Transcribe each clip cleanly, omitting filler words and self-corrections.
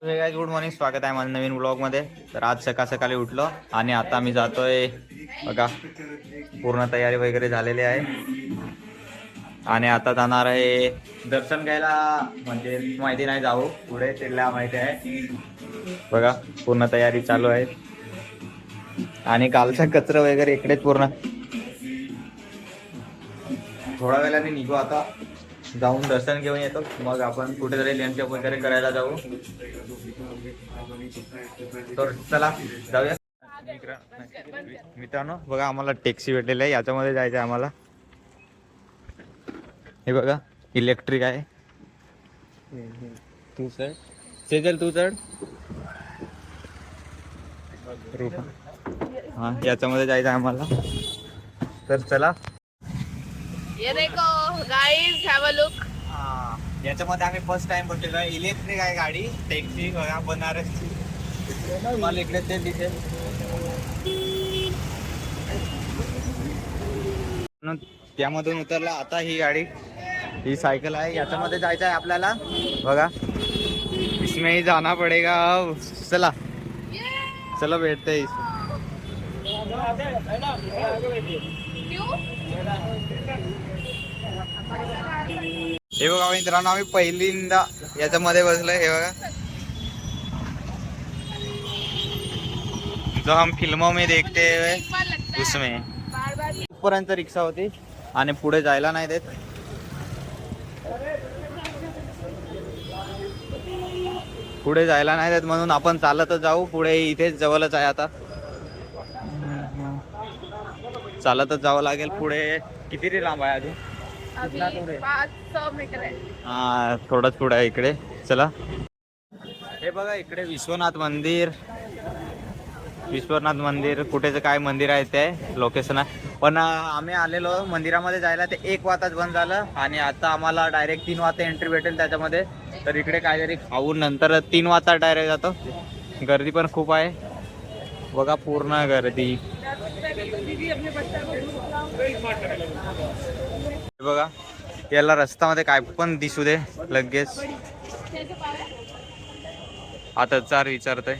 Good morning, स्वागत आहे माझ्या नवीन ब्लॉगमध्ये. तर आज सकाळी उठलो आणि आता मी जातोय बघा. पूर्ण तयारी वगैरे झालेली आहे आणि आता जाणार आहे दर्शन घ्यायला. म्हणजे माहिती नाही जाऊ पुढे, त्याला माहिती आहे बघा. पूर्ण तयारी चालू आहे आणि कालचा कचरा वगैरे इकडेच पूर्ण. थोड्या वेळाने निघू आता, जाऊन दर्शन घेऊन येतो, मग आपण कुठेतरी लंच वगैरे करायला जाऊ. तर चला जाऊया मित्रांनो. बघा आम्हाला टॅक्सी भेटलेली आहे, याच्यामध्ये जायचं आहे आम्हाला. हे बघा इलेक्ट्रिक आहे. तू चढ सेजल, तू चढ. हा, याच्यामध्ये जायचं आहे आम्हाला. तर चला. ये देखो गाइस, हैव अ लुक. याच्यामध्ये आम्ही फर्स्ट टाइम बसलेलो आहे. इलेक्ट्रिक आहे गाडी, टॅक्सी बघा बनारसची. मला इकडे ते दिसेल. त्यामधून उतरला. आता ही गाडी, ही सायकल आहे, याच्यामध्ये जायचं आहे आपल्याला बघा. इसमें ही जाना पडेगा. चला चला भेटते. हे बघा मित्रांनो, आम्ही पहिल्यांदा याच्यामध्ये बसलोय. हे बघा, जो हम फिल्मों में देखते हैं उसमें. पर्यंत रिक्षा होती आणि पुढे जायला नाही देत. पुढे जायला नाही देत म्हणून आपण चालतच जाऊ पुढे. इथेच जवळच आहे, आता चालतच जावं लागेल पुढे. किती रे लांब आहे अजून? 500 मीटर आहे. हा, थोडंच पुढे आहे इकडे. चला. हे बघा इकडे विश्वनाथ मंदिर. विश्वनाथ मंदिर कुठेच काय मंदिर आहे ते लोकेशन आहे. पण आम्ही आलेलो मंदिरामध्ये जायला, ते 1 वाजताच बंद झालं आणि आता आम्हाला डायरेक्ट 3 वाजता एंट्री भेटेल त्याच्यामध्ये. तर इकडे काहीतरी खाऊन नंतर 3 वाजता डायरेक्ट जातो. गर्दी पण खूप आहे बघा, पूर्ण गर्दी. बघा याला रस्त्यामध्ये काय पण दिसू दे लगेच आता चार विचारतोय.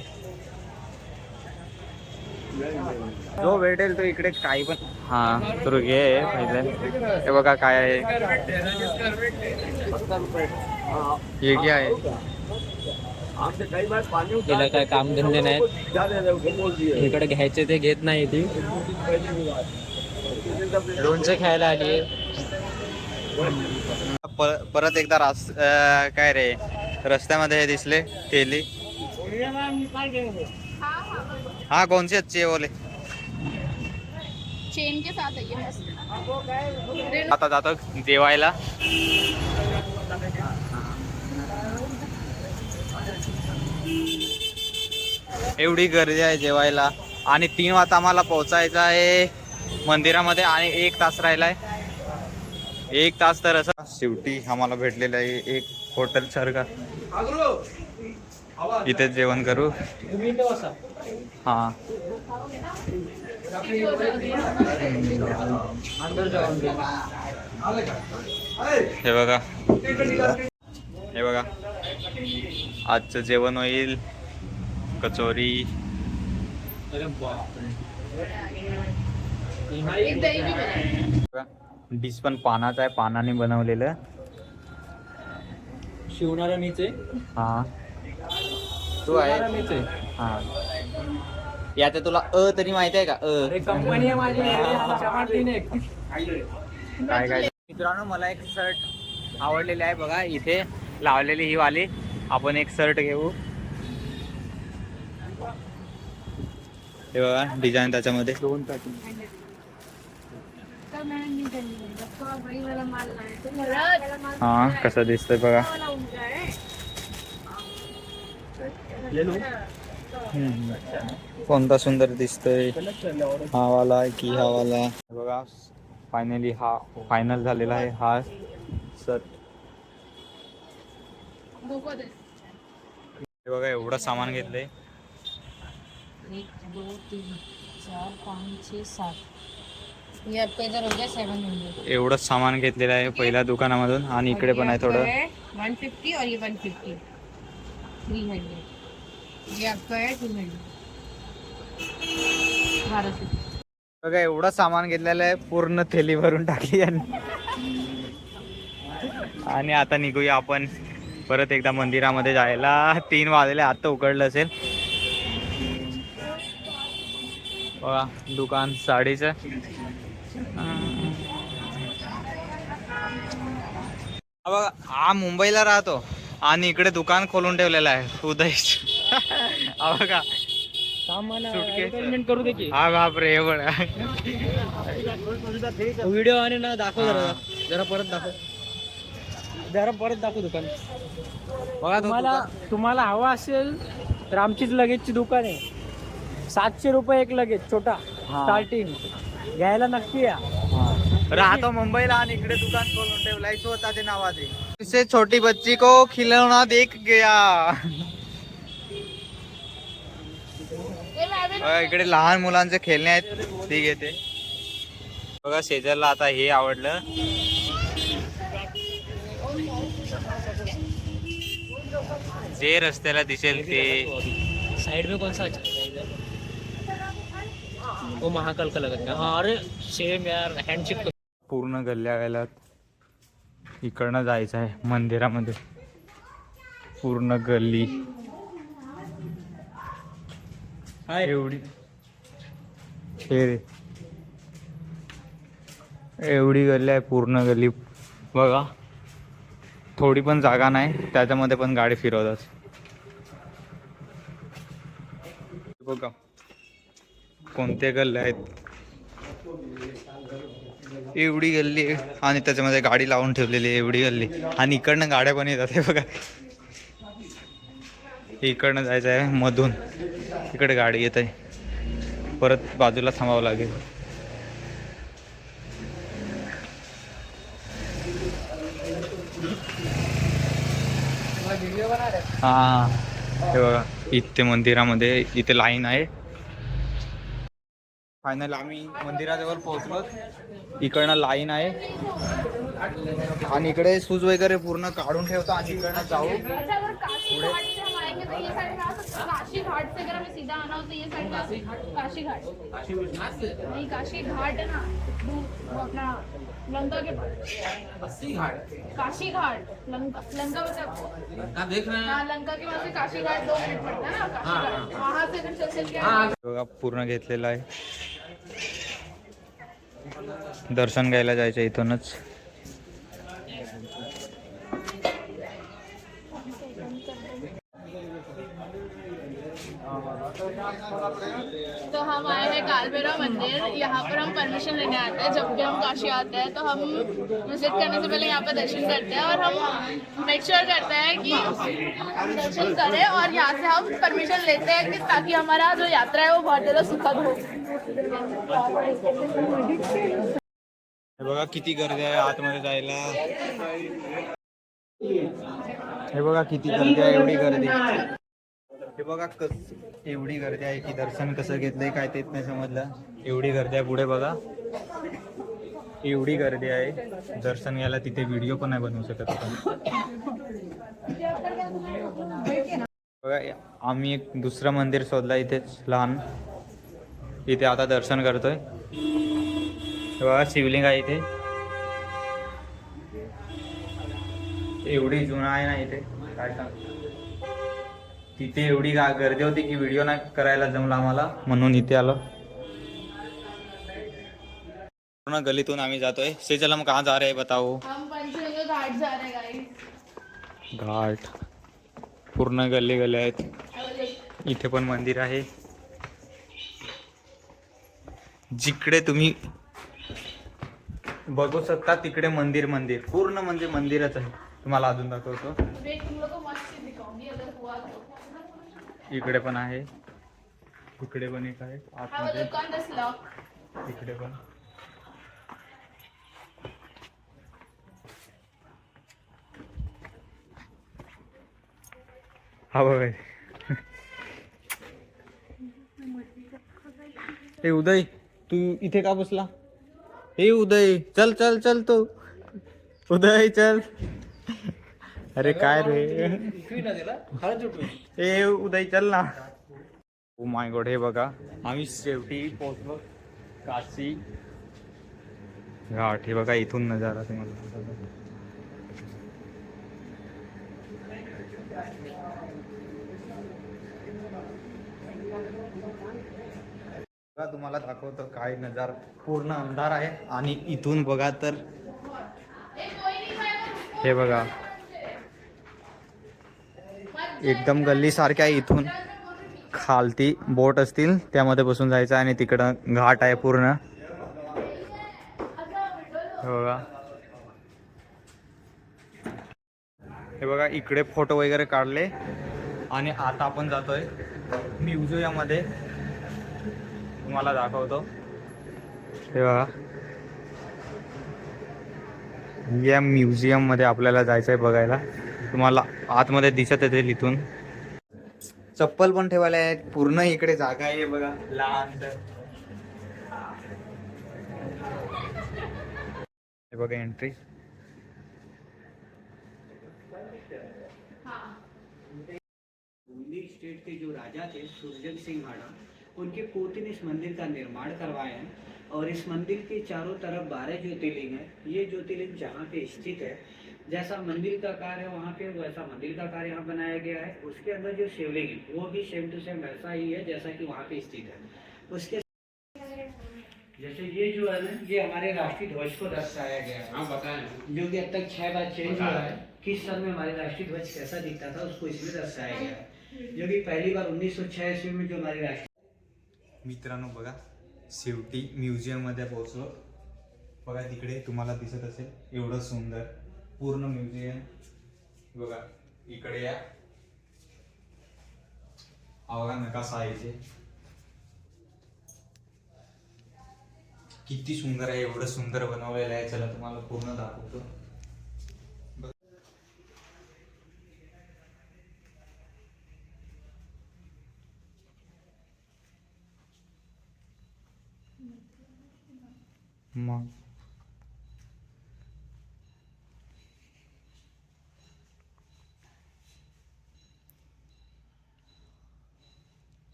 जो भेटेल तो इकडे काही पण. हा तर घे पहिले. हे बघा काय आहे, हे काय आहे. तिला काय काम धंदे नाहीत, इकडे घ्यायचे ते घेत नाही. ती लोणचं खायला आली. परत एकदा काय रे रस्त्यामध्ये हे दिसले केली. हाँ कौन सी अच्छी है बोले. चेन के साथ है ये मस्त. आता जातो जेवायला. एवढी गर्दी आहे जेवायला आणि 3 वाजता आम्हाला पोहोचायचं आहे मंदिरामध्ये आणि 1 तास राहिलाय. 1 तास. तर असं शेवटी आम्हाला भेटलेलं आहे एक हॉटेल सारखा. इथेच जेवण करू. हा हे बघा, हे बघा आजचं जेवण होईल. कचोरी, डिश पण पानाचं आहे, पानाने बनवलेलं. शिवणारा मीच आहे. हा तू आहे मीच आहे. हा. याचं तुला तरी माहिती आहे का? कंपनी आहे माझी. काय काय मित्रांनो, मला एक शर्ट आवडलेली आहे बघा, इथे लावलेली ही वाली. आपण एक शर्ट घेऊ. हे बघा डिझाईन त्याच्यामध्ये. हा कसं दिसतंय बघा. कोणता सुंदर दिसतोय, हा वाला की हा वाला. बघा फायनली हा फायनल झालेला आहे हा शर्ट. हे बघा एवढं सामान घेतलंय. 1 2 3 4 5 6 7. ये आपका इधर हो गया 700. एवढंच सामान घेतलेलं आहे पहिल्या दुकानामधून. आणि इकडे पण आहे थोडं. 150 और ये 150 300. ये आपका है 290 1200 बघा एवढं सामान घेतलेलं आहे, पूर्ण थैली भरून टाकली यांनी. आणि आता निघूया आपण परत एकदा मंदिरामध्ये जायला. 3 वाजले, आता उघडलं असेल. बघा दुकान साडीचं. बघा हा मुंबईला राहतो आणि इकडे दुकान खोलून ठेवलेलं आहे उदय. बघा करू दे की. हा बापरे, हे बघा व्हिडिओ आणि ना दाखव जरा जरा परत दाखव दुकान. बघा तुम्हाला हवा असेल तर आमचीच लगेजची दुकान आहे. 700 रुपये एक लगेज छोटा स्टार्टिंग. घ्यायला नक्की या. राहतो मुंबईला आणि इकडे दुकान खोलून ठेवलाय स्वतःच्या नावाचे. इसे छोटी बच्ची को खिलौना देख गया. बघा, इकडे लहान मुलांचे खेळणे आहेत, ते घेते. बघा शेजारला आता हे आवडलं. जे रस्त्याला दिसेल ते. साइड में कौन सा अच्छा वो महाकाल का लगा था. हाँ अरे सेम यार हँडशेक. पूर्ण गल्ल्या गेल्यात. इकडनं जायचं आहे मंदिरामध्ये. पूर्ण गल्ली एवढी. हे रे एवढी गल्ली आहे, पूर्ण गल्ली. बघा थोडी पण जागा नाही, त्याच्यामध्ये पण गाडी फिरवतात. बघा कोणते गल्ले आहेत. एवढी गल्ली आहे आणि त्याच्यामध्ये गाडी लावून ठेवलेली आहे. एवढी गल्ली आणि इकडनं गाड्या पण येतात. हे बघा इकडनं जायचं आहे मधून, इकडे गाडी येत आहे, परत बाजूला थांबावं लागेल. हा हे बघा इथे मंदिरामध्ये इथे लाईन आहे. फायनल आम्ही मंदिराजवळ पोहोचलो. इकडनं लाईन आहे आणि इकडे शूज वगैरे पूर्ण काढून ठेवतो आणि इकडनं जाऊ पुढे. काशी घाट से अगर हमें सीधा आना हो तो ये साइड काशी घाट नहीं, काशी घाट है ना वो अपना लंका के पास. काशी घाट लंका बता आपको देख रहे हैं. हाँ लंका के पास से काशी घाट 2 मिनट पड़ता है ना. काशी घाट वहाँ से अगर चल के बघा पूर्ण घेतलेला आहे. दर्शन घ्यायला जायचं इथूनच. तो हम आए हैं काल भैरव मंदिर. यहाँ पर हम परमिशन लेने आते हैं. जब भी हम काशी आते हैं तो हम विजिट करने से पहले यहाँ पर दर्शन करते हैं और हम मेक श्योर करते हैं कि हम दर्शन करें और यहाँ से हम परमिशन लेते हैं कि ताकि हमारा जो यात्रा है वो बहुत ज़्यादा सुखद हो. हे बघा किती गर्दी आहे आतमध्ये जायला. हे बघा किती गर्दी आहे, एवढी गर्दी. हे बघा एवढी गर्दी आहे की दर्शन कसं घेतलंय काय तेच नाही समजलं. एवढी गर्दी आहे. पुढे बघा एवढी गर्दी आहे दर्शन घ्यायला. तिथे व्हिडिओ पण नाही बनवू शकत आपण. बघा आम्ही एक दुसरं मंदिर शोधलं इथेच लहान. इथे आता दर्शन करतोय. बघा शिवलिंग आहे इथे. एवढी जुना आहे ना इथे काय सांग. तिथे एवढी गर्दी होती की व्हिडिओ नाही करायला जमला आम्हाला, म्हणून इथे आलो. पूर्ण गलीतून आम्ही जातोय. सेजल हम कहाँ जा रहे हैं बताओ. हम पंचगंगा घाट जा रहे हैं गाइस. घाट पूर्ण गल्ले गल्ले आहेत. इथे पण मंदिर आहे. जिकडे तुम्ही बघू शकता तिकडे मंदिर मंदिर पूर्ण म्हणजे मंदिरच आहे. तुम्हाला अजून दाखवतो. तुम लोग को मस्त चीज दिखाऊंगी अगर हुआ तो. इकडे पण आहे, इकडे पण एक आहे Have a आतमध्ये. look on this lock. इकडे पण. हा बघ. हे उदय तू इथे का बसला. हे उदय चल चल चल. तो उदय चल. अरे काय रे ए उदय चल ना. ओ माय गॉड, हे बघा आम्ही शेवटी पोहोचलो काशी घाट. हे बघा इथून नजारा तुम्हाला. बघा तुम्हाला दाखवतो काय नजारा. पूर्ण अंधार आहे आणि इथून बघा तर हे बघा एकदम गल्ली सारख्या आहे. इथून खालती बोट असतील त्यामध्ये बसून जायचं आणि तिकडं घाट आहे पूर्ण. हे बघा, हे बघा इकडे फोटो वगैरे काढले आणि आता आपण जातोय म्युझियम मध्ये. तुम्हाला दाखवतो. हे बघा या म्युझियम मध्ये आपल्याला जायचंय बघायला. तुम्हाला आतमध्ये दिसत येतील इथून. चप्पल पण ठेवायला आहेत. पूर्ण इकडे जागा आहे बघा लहान. हे बघा एंट्री. बूंदी स्टेट के जो राजा थे सुरजन सिंह हाड़ा, उनके पोते ने इस मंदिर का निर्माण करवाया है और इस मंदिर के चारों तरफ 12 ज्योतिर्लिंग है. ये ज्योतिर्लिंग जहाँ पे स्थित है, जैसा मंदिर का कार्य है वहाँ पे वैसा मंदिर का कार्य यहाँ बनाया गया है. उसके अंदर जो शिवलिंग है वो भी सेम टू सेम वैसा ही है जैसा कि वहाँ पे स्थित है. उसके जैसे ये जो है ना, ये हमारे राष्ट्रीय ध्वज को दर्शाया गया है. हाँ बताएं. जो कि अब तक 6 बार चेंज हुआ है. किस सन में हमारे राष्ट्रीय ध्वज कैसा दिखता था उसको इसमें दर्शाया गया है. जो कि पहली बार 1906 ईस्वी में जो हमारी राष्ट्रीय. मित्रांनो बघा शेवटी म्युझियम मध्ये पोहोचलो. बघा तिकडे तुम्हाला दिसत असेल एवढं सुंदर पूर्ण म्युझियम. बघा इकडे या. बघा नकाशा आहे इथे. किती सुंदर आहे. एवढं सुंदर बनवलेलं आहे. चला तुम्हाला पूर्ण दाखवतो. मग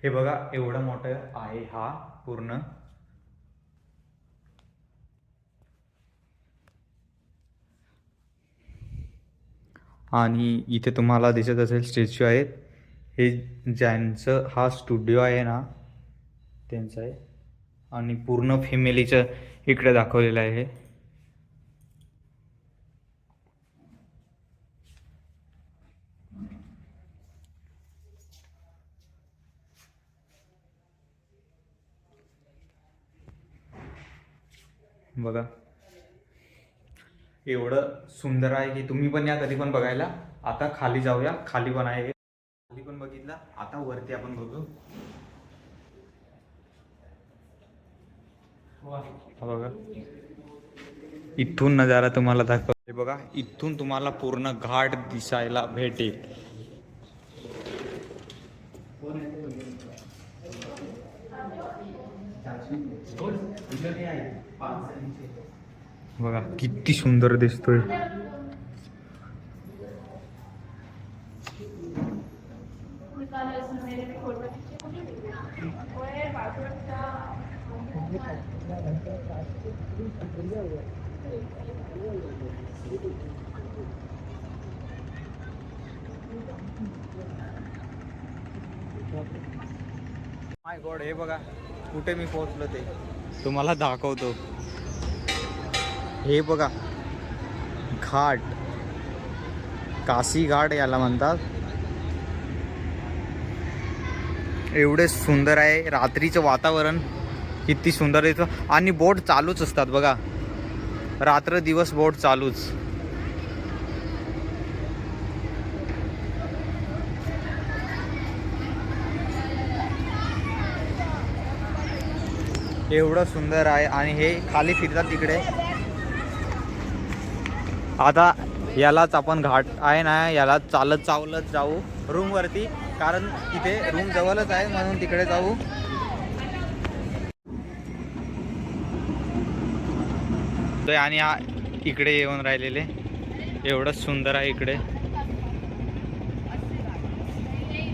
हे बघा एवढं मोठं आहे हा पूर्ण. आणि इथे तुम्हाला दिसत असेल स्टॅच्यू आहेत. हे ज्यांचं हा स्टुडिओ आहे ना त्यांचं आहे. आणि पूर्ण फॅमिलीचं इकडे दाखवलेलं आहे. बघा एवढं सुंदर आहे की तुम्ही पण या कधी पण बघायला. आता खाली जाऊया. खाली पण आहे. खाली पण बघितलं. आता वरती आपण बघू. बघा इथून नजारा तुम्हाला दाखवते. बघा इथून तुम्हाला पूर्ण घाट दिसायला भेटेल. बघा किती सुंदर दिसतोय. माय गॉड, हे बघा कुठे मी पोहोचलो ते तुम्हाला दाखवतो. हे बघा घाट, काशी घाट याला म्हणतात. एवढे सुंदर आहे. रात्रीचं वातावरण किती सुंदर येतं. आणि बोट चालूच असतात बघा. रात्र दिवस बोट चालूच. एवढं सुंदर आहे. आणि हे खाली फिरतात तिकडे. आता यालाच आपण घाट आहे ना याला चालत जाऊ रूमवरती. कारण तिथे रूम जवळच आहे म्हणून तिकडे जाऊ. आणि इकडे येऊन राहिलेले एवढं सुंदर आहे इकडे.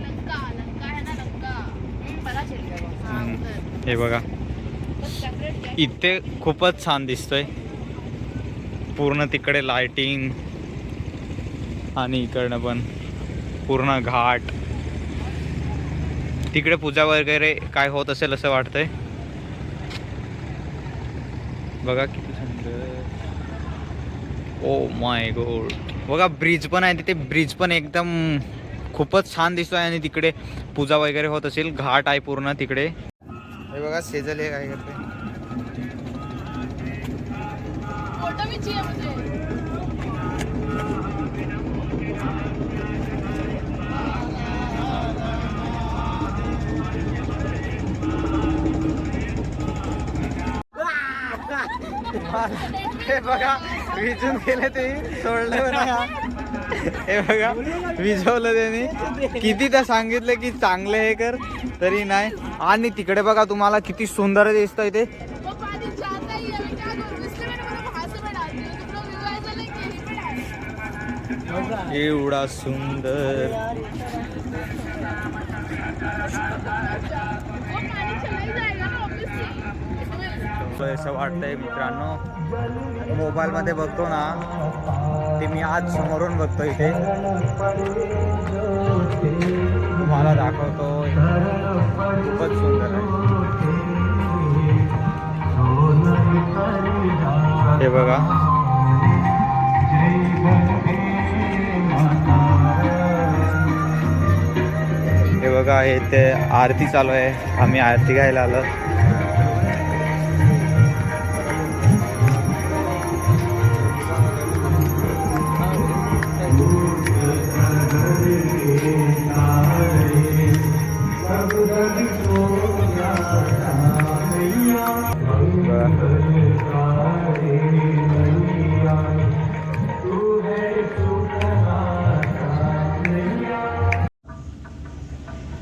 लंका लंका है ना लंका बड़ा चल गया हे बघा इथे खूपच छान दिसतोय. पूर्ण तिकडे लाइटिंग आणि इकडनं पण पूर्ण घाट. तिकडे पूजा वगैरे काय होत असेल असं वाटतंय. बघा किती सुंदर. Oh my God. बघा ब्रिज पण आहे तिथे. ब्रिज पण एकदम खूपच छान दिसतोय आणि तिकडे पूजा वगैरे होत असेल. घाट आहे पूर्ण तिकडे. हे बघा सेजल हे काय करते. फोटो भी चाहिए मुझे. हे बघा विजून गेले ते सोडलं नाही. हे बघा विजवलं त्यांनी. किती तर सांगितलं की चांगलं हे कर तरी नाही. आणि तिकडे बघा तुम्हाला किती सुंदर दिसतंय ते. वो पानी जाता ही है मैं क्या करूं इसलिए मैंने बोला वहां से मैं डालती हूं तुम लोग व्यू ऐसा नहीं कि यहीं पे डाल. एवढा सुंदर. वो पानी चला ही जाएगा ना ऑब्वियसली. असं वाटतंय मित्रांनो. मोबाईलमध्ये बघतो ना ते मी आज समोरून बघतो इथे. तुम्हाला दाखवतो. खूपच सुंदर आहे. हे बघा हे बघा हे ते आरती चालू आहे. आम्ही आरती घ्यायला आलो.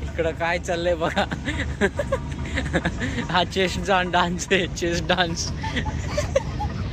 इकडं काय चाललंय बघा. हा चेस्ट डान्स आहे. Chest dance